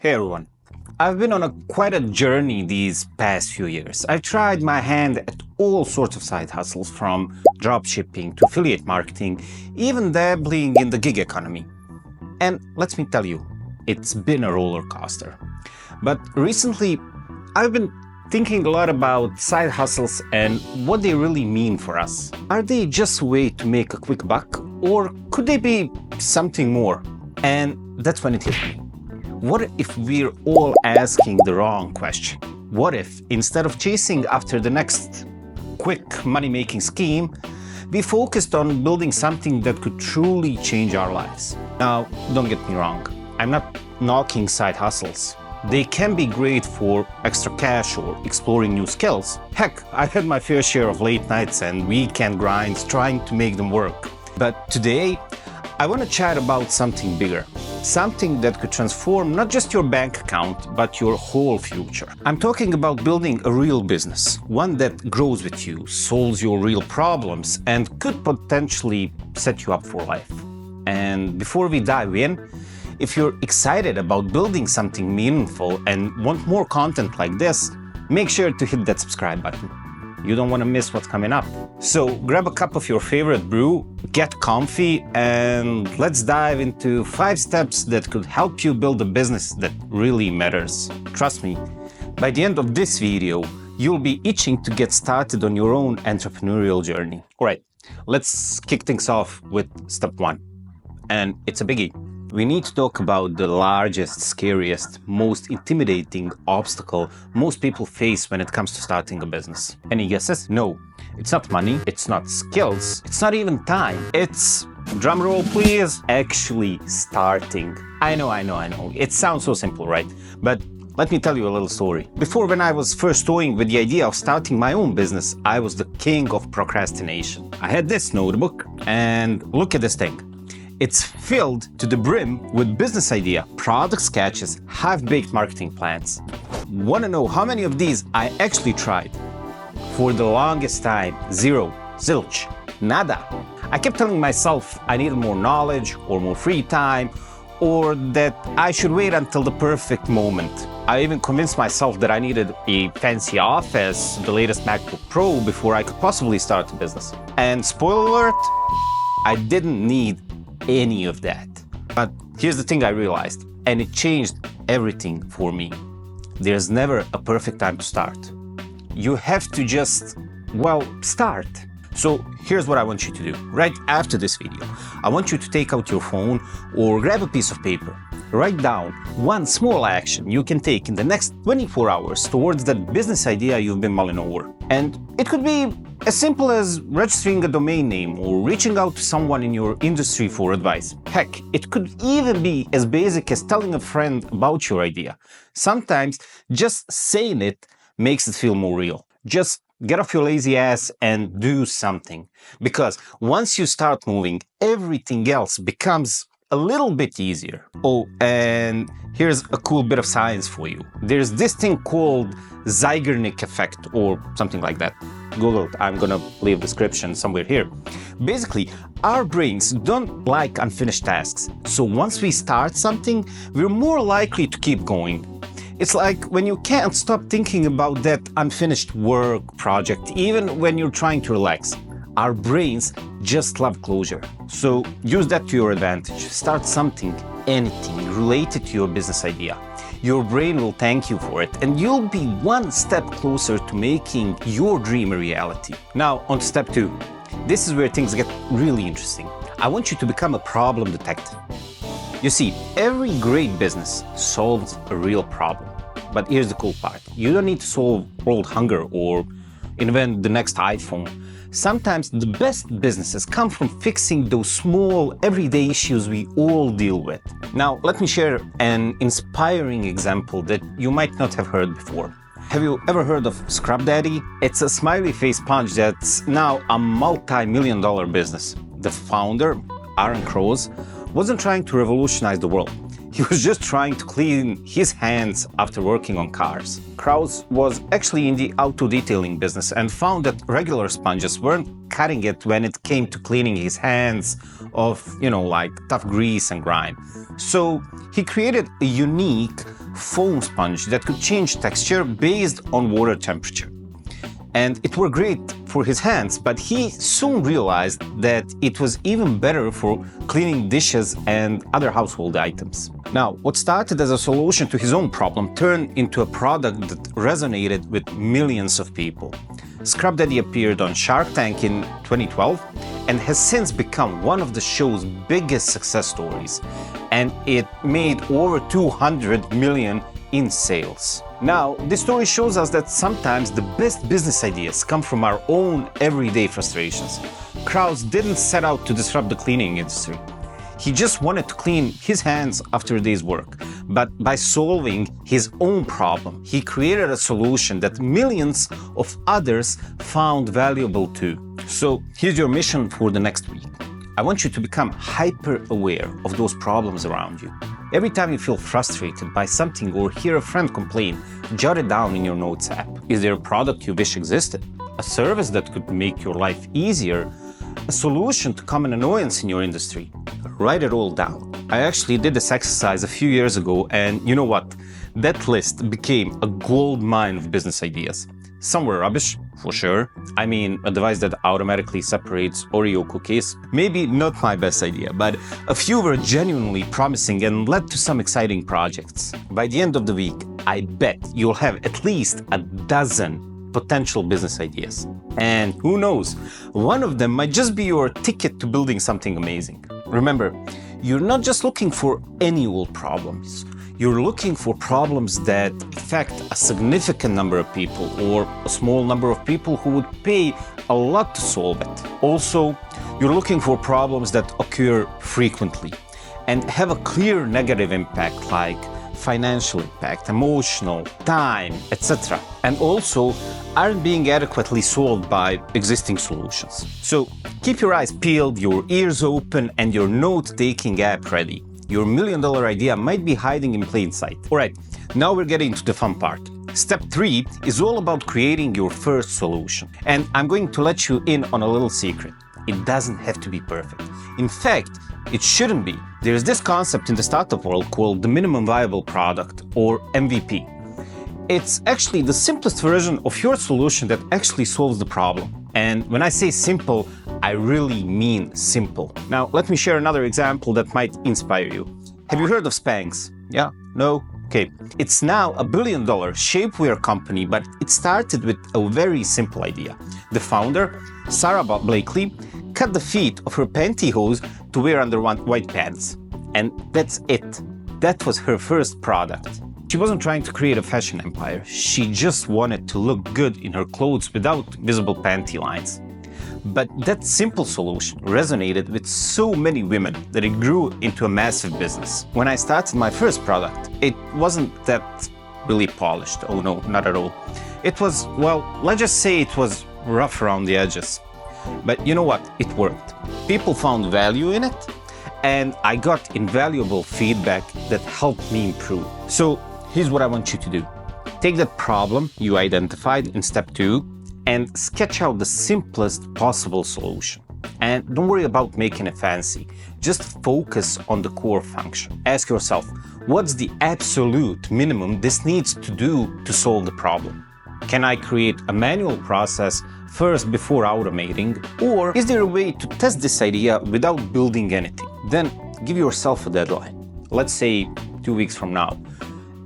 Hey everyone. I've been on quite a journey these past few years. I've tried my hand at all sorts of side hustles, from dropshipping to affiliate marketing, even dabbling in the gig economy. And let me tell you, it's been a roller coaster. But recently, I've been thinking a lot about side hustles and what they really mean for us. Are they just a way to make a quick buck, or could they be something more? And that's when it hit me. What if we're all asking the wrong question? What if, instead of chasing after the next quick money-making scheme, we focused on building something that could truly change our lives? Now, don't get me wrong, I'm not knocking side hustles. They can be great for extra cash or exploring new skills. Heck, I had my fair share of late nights and weekend grinds trying to make them work. But today, I want to chat about something bigger. Something that could transform not just your bank account, but your whole future. I'm talking about building a real business, one that grows with you, solves your real problems, and could potentially set you up for life. And before we dive in, if you're excited about building something meaningful and want more content like this, make sure to hit that subscribe button. You don't want to miss what's coming up. So grab a cup of your favorite brew, get comfy, and let's dive into 5 steps that could help you build a business that really matters. Trust me, by the end of this video, you'll be itching to get started on your own entrepreneurial journey. All right, let's kick things off with step 1. And it's a biggie. We need to talk about the largest, scariest, most intimidating obstacle most people face when it comes to starting a business. Any guesses? No, it's not money, it's not skills, it's not even time. It's, drum roll please, actually starting. I know. It sounds so simple, right? But let me tell you a little story. Before, when I was first toying with the idea of starting my own business, I was the king of procrastination. I had this notebook, and look at this thing. It's filled to the brim with business idea, product sketches, half-baked marketing plans. Want to know how many of these I actually tried? For the longest time, zero, zilch, nada. I kept telling myself I needed more knowledge or more free time, or that I should wait until the perfect moment. I even convinced myself that I needed a fancy office, the latest MacBook Pro, before I could possibly start a business. And spoiler alert, I didn't need any of that. But here's the thing I realized, and it changed everything for me. There's never a perfect time to start. You have to just, start. So here's what I want you to do. Right after this video, I want you to take out your phone or grab a piece of paper. Write down one small action you can take in the next 24 hours towards that business idea you've been mulling over. And it could be as simple as registering a domain name or reaching out to someone in your industry for advice. Heck, it could even be as basic as telling a friend about your idea. Sometimes just saying it makes it feel more real. Just get off your lazy ass and do something. Because once you start moving, everything else becomes a little bit easier. Oh, and here's a cool bit of science for you. There's this thing called Zernick Effect or something like that. Google it. I'm gonna leave a description somewhere here. Basically, our brains don't like unfinished tasks. So once we start something, we're more likely to keep going. It's like when you can't stop thinking about that unfinished work project, even when you're trying to relax. Our brains just love closure. So use that to your advantage. Start something, anything related to your business idea. Your brain will thank you for it, and you'll be one step closer to making your dream a reality. Now, on to step 2. This is where things get really interesting. I want you to become a problem detective. You see, every great business solves a real problem. But here's the cool part. You don't need to solve world hunger or invent the next iPhone. Sometimes the best businesses come from fixing those small, everyday issues we all deal with. Now, let me share an inspiring example that you might not have heard before. Have you ever heard of Scrub Daddy? It's a smiley face sponge that's now a multi-million-dollar business. The founder, Aaron Cross, wasn't trying to revolutionize the world. He was just trying to clean his hands after working on cars. Krause was actually in the auto detailing business and found that regular sponges weren't cutting it when it came to cleaning his hands of, like tough grease and grime. So he created a unique, foam sponge that could change texture based on water temperature. And it worked great for his hands, but he soon realized that it was even better for cleaning dishes and other household items. Now, what started as a solution to his own problem turned into a product that resonated with millions of people. Scrub Daddy appeared on Shark Tank in 2012 and has since become one of the show's biggest success stories. And it made over 200 million in sales. Now, this story shows us that sometimes the best business ideas come from our own everyday frustrations. Krauss didn't set out to disrupt the cleaning industry. He just wanted to clean his hands after a day's work. But by solving his own problem, he created a solution that millions of others found valuable too. So here's your mission for the next week. I want you to become hyper-aware of those problems around you. Every time you feel frustrated by something or hear a friend complain, jot it down in your notes app. Is there a product you wish existed? A service that could make your life easier? A solution to common annoyance in your industry? Write it all down. I actually did this exercise a few years ago, and you know what? That list became a gold mine of business ideas. Some were rubbish, for sure. I mean, a device that automatically separates Oreo cookies. Maybe not my best idea, but a few were genuinely promising and led to some exciting projects. By the end of the week, I bet you'll have at least a dozen potential business ideas. And who knows, one of them might just be your ticket to building something amazing. Remember, you're not just looking for any old problems. You're looking for problems that affect a significant number of people or a small number of people who would pay a lot to solve it. Also, you're looking for problems that occur frequently and have a clear negative impact like financial impact, emotional, time, etc. And also aren't being adequately solved by existing solutions. So keep your eyes peeled, your ears open, and your note-taking app ready. Your $1 million idea might be hiding in plain sight. Alright, now we're getting to the fun part. Step 3 is all about creating your first solution. And I'm going to let you in on a little secret. It doesn't have to be perfect. In fact, it shouldn't be. There's this concept in the startup world called the minimum viable product, or MVP. It's actually the simplest version of your solution that actually solves the problem. And when I say simple, I really mean simple. Now, let me share another example that might inspire you. Have you heard of Spanx? Yeah? No? Okay. It's now a $1 billion shapewear company, but it started with a very simple idea. The founder, Sarah Blakely, cut the feet of her pantyhose to wear under white pants. And that's it. That was her first product. She wasn't trying to create a fashion empire. She just wanted to look good in her clothes without visible panty lines. But that simple solution resonated with so many women that it grew into a massive business. When I started my first product, it wasn't that really polished. Oh no, not at all. It was, well, let's just say it was rough around the edges. But you know what? It worked. People found value in it, and I got invaluable feedback that helped me improve. So here's what I want you to do. Take that problem you identified in step 2 and sketch out the simplest possible solution. And don't worry about making it fancy. Just focus on the core function. Ask yourself, what's the absolute minimum this needs to do to solve the problem? Can I create a manual process first before automating? Or is there a way to test this idea without building anything? Then give yourself a deadline. Let's say 2 weeks from now.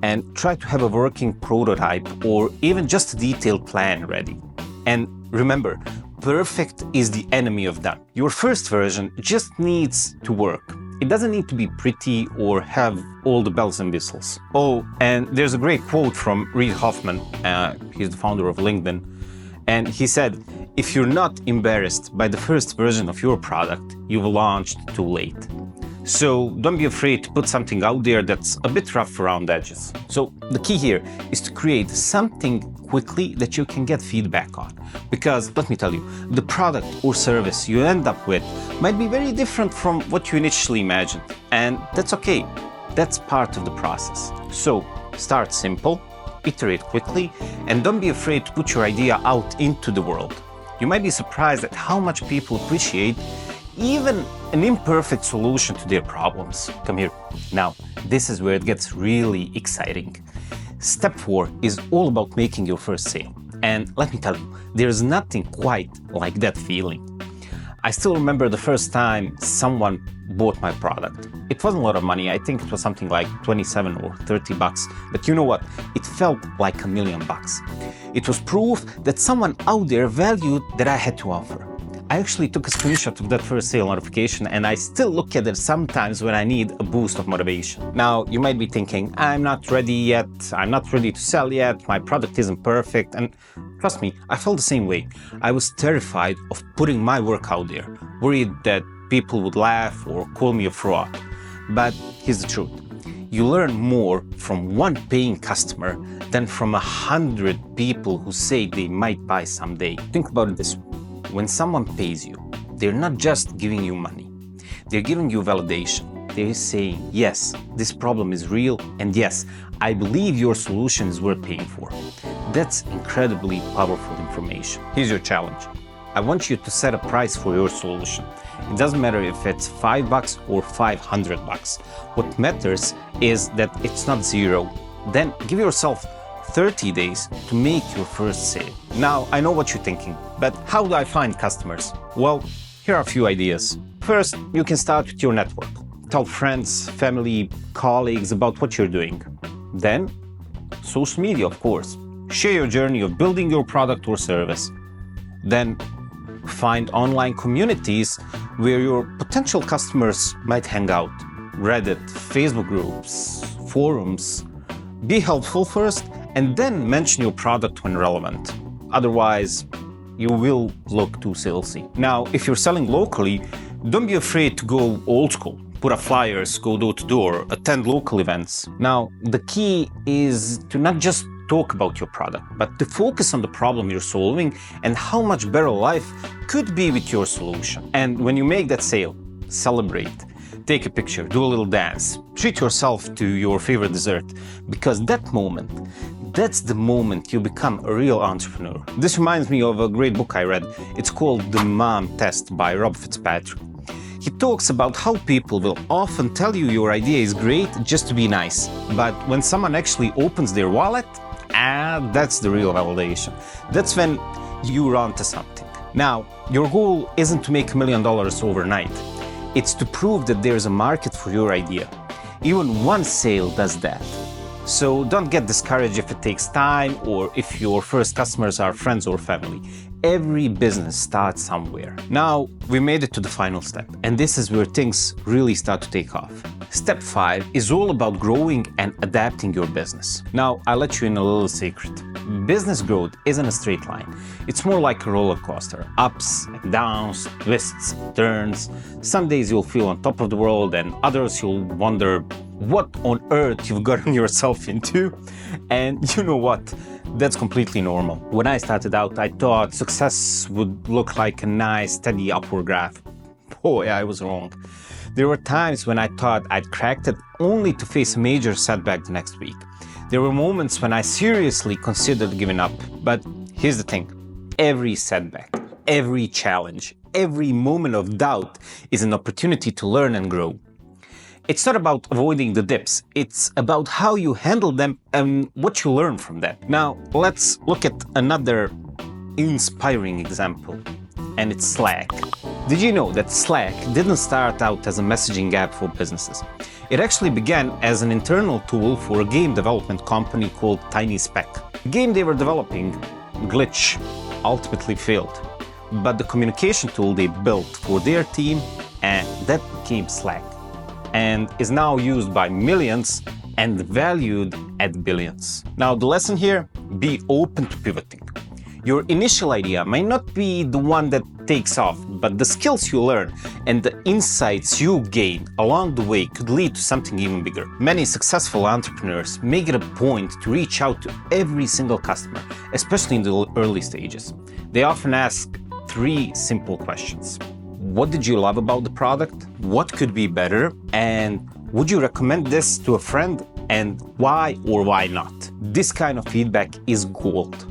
And try to have a working prototype or even just a detailed plan ready. And remember, perfect is the enemy of done. Your first version just needs to work. It doesn't need to be pretty or have all the bells and whistles. Oh, and there's a great quote from Reid Hoffman. He's the founder of LinkedIn. And he said, if you're not embarrassed by the first version of your product, you've launched too late. So don't be afraid to put something out there that's a bit rough around the edges. So the key here is to create something quickly that you can get feedback on. Because let me tell you, the product or service you end up with might be very different from what you initially imagined. And that's okay. That's part of the process. So start simple, iterate quickly, and don't be afraid to put your idea out into the world. You might be surprised at how much people appreciate even an imperfect solution to their problems. Come here. Now, this is where it gets really exciting. Step 4 is all about making your first sale. And let me tell you, there's nothing quite like that feeling. I still remember the first time someone bought my product. It wasn't a lot of money. I think it was something like 27 or 30 bucks. But you know what? It felt like $1 million. It was proof that someone out there valued that I had to offer. I actually took a screenshot of that first sale notification, and I still look at it sometimes when I need a boost of motivation. Now, you might be thinking, I'm not ready yet, I'm not ready to sell yet, my product isn't perfect, and trust me, I felt the same way. I was terrified of putting my work out there, worried that people would laugh or call me a fraud. But here's the truth. You learn more from one paying customer than from 100 people who say they might buy someday. Think about it this way. When someone pays you, they're not just giving you money. They're giving you validation. They're saying, yes, this problem is real, and yes, I believe your solution is worth paying for. That's incredibly powerful information. Here's your challenge. I want you to set a price for your solution. It doesn't matter if it's $5 or $500. What matters is that it's not zero. Then give yourself 30 days to make your first sale. Now, I know what you're thinking, but how do I find customers? Well, here are a few ideas. First, you can start with your network. Tell friends, family, colleagues about what you're doing. Then, social media, of course. Share your journey of building your product or service. Then, find online communities where your potential customers might hang out. Reddit, Facebook groups, forums. Be helpful first, and then mention your product when relevant. Otherwise, you will look too salesy. Now, if you're selling locally, don't be afraid to go old school. Put up flyers, go door to door, attend local events. Now, the key is to not just talk about your product, but to focus on the problem you're solving and how much better life could be with your solution. And when you make that sale, celebrate. Take a picture, do a little dance, treat yourself to your favorite dessert, because that's the moment you become a real entrepreneur. This reminds me of a great book I read. It's called The Mom Test by Rob Fitzpatrick. He talks about how people will often tell you your idea is great just to be nice, but when someone actually opens their wallet, that's the real validation. That's when you run to something. Now, your goal isn't to make $1 million overnight. It's to prove that there's a market for your idea. Even one sale does that. So don't get discouraged if it takes time or if your first customers are friends or family. Every business starts somewhere. Now, we made it to the final step, and this is where things really start to take off. Step 5 is all about growing and adapting your business. Now, I'll let you in a little secret. Business growth isn't a straight line. It's more like a roller coaster. Ups and downs, twists, turns. Some days you'll feel on top of the world, and others you'll wonder what on earth you've gotten yourself into. And you know what? That's completely normal. When I started out, I thought success would look like a nice, steady upward graph. Boy, I was wrong. There were times when I thought I'd cracked it only to face a major setback the next week. There were moments when I seriously considered giving up. But here's the thing. Every setback, every challenge, every moment of doubt is an opportunity to learn and grow. It's not about avoiding the dips. It's about how you handle them and what you learn from them. Now, let's look at another inspiring example, and it's Slack. Did you know that Slack didn't start out as a messaging app for businesses? It actually began as an internal tool for a game development company called Tiny Speck. The game they were developing, Glitch, ultimately failed. But the communication tool they built for their team, and that became Slack, and is now used by millions and valued at billions. Now, the lesson here, be open to pivoting. Your initial idea may not be the one that takes off, but the skills you learn and the insights you gain along the way could lead to something even bigger. Many successful entrepreneurs make it a point to reach out to every single customer, especially in the early stages. They often ask 3 simple questions. What did you love about the product? What could be better? And would you recommend this to a friend? And why or why not? This kind of feedback is gold.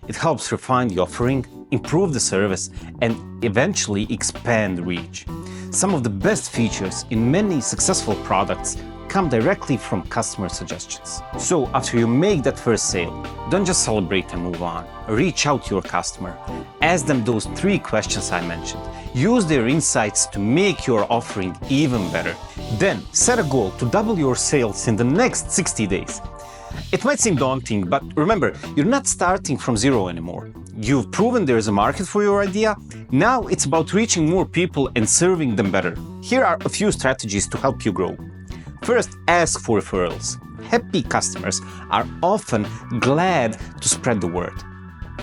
It helps refine the offering, improve the service, and eventually expand reach. some of the best features in many successful products come directly from customer suggestions. So after you make that first sale, don't just celebrate and move on. Reach out to your customer. Ask them those 3 questions I mentioned. Use their insights to make your offering even better. Then set a goal to double your sales in the next 60 days. It might seem daunting, but remember, you're not starting from zero anymore. You've proven there is a market for your idea. Now it's about reaching more people and serving them better. Here are a few strategies to help you grow. First, ask for referrals. Happy customers are often glad to spread the word.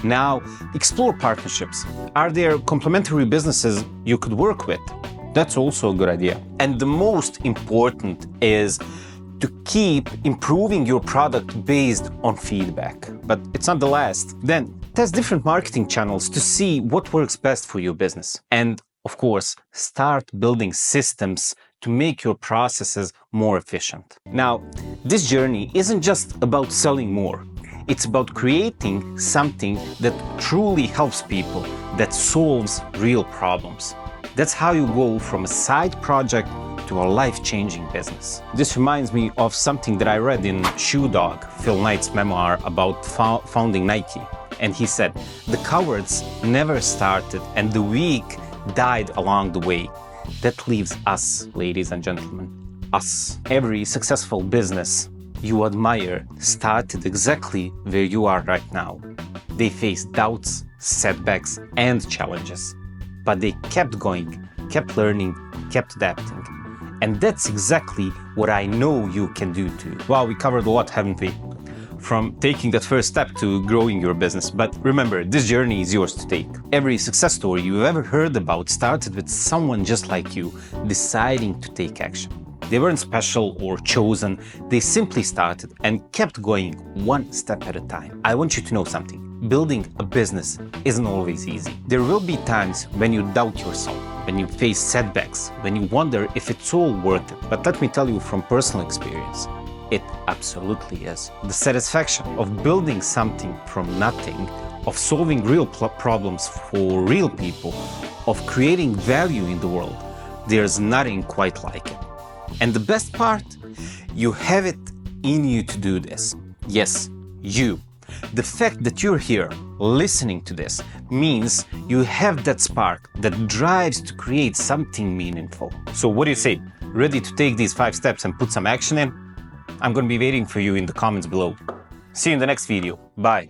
Now, explore partnerships. Are there complementary businesses you could work with? That's also a good idea. And the most important is to keep improving your product based on feedback. But it's not the last. Then, test different marketing channels to see what works best for your business. And, of course, start building systems to make your processes more efficient. Now, this journey isn't just about selling more. It's about creating something that truly helps people, that solves real problems. That's how you go from a side project to a life-changing business. This reminds me of something that I read in Shoe Dog, Phil Knight's memoir about founding Nike. And he said, "The cowards never started and the weak died along the way." That leaves us, ladies and gentlemen, us. Every successful business you admire started exactly where you are right now. They faced doubts, setbacks, and challenges. But they kept going, kept learning, kept adapting. And that's exactly what I know you can do too. Wow, we covered a lot, haven't we? From taking that first step to growing your business. But remember, this journey is yours to take. Every success story you've ever heard about started with someone just like you deciding to take action. They weren't special or chosen, they simply started and kept going one step at a time. I want you to know something. Building a business isn't always easy. There will be times when you doubt yourself, when you face setbacks, when you wonder if it's all worth it. But let me tell you from personal experience, it absolutely is. The satisfaction of building something from nothing, of solving real problems for real people, of creating value in the world, there's nothing quite like it. And the best part, you have it in you to do this. Yes, you. The fact that you're here listening to this means you have that spark that drives to create something meaningful. So what do you say? Ready to take these 5 steps and put some action in? I'm going to be waiting for you in the comments below. See you in the next video. Bye.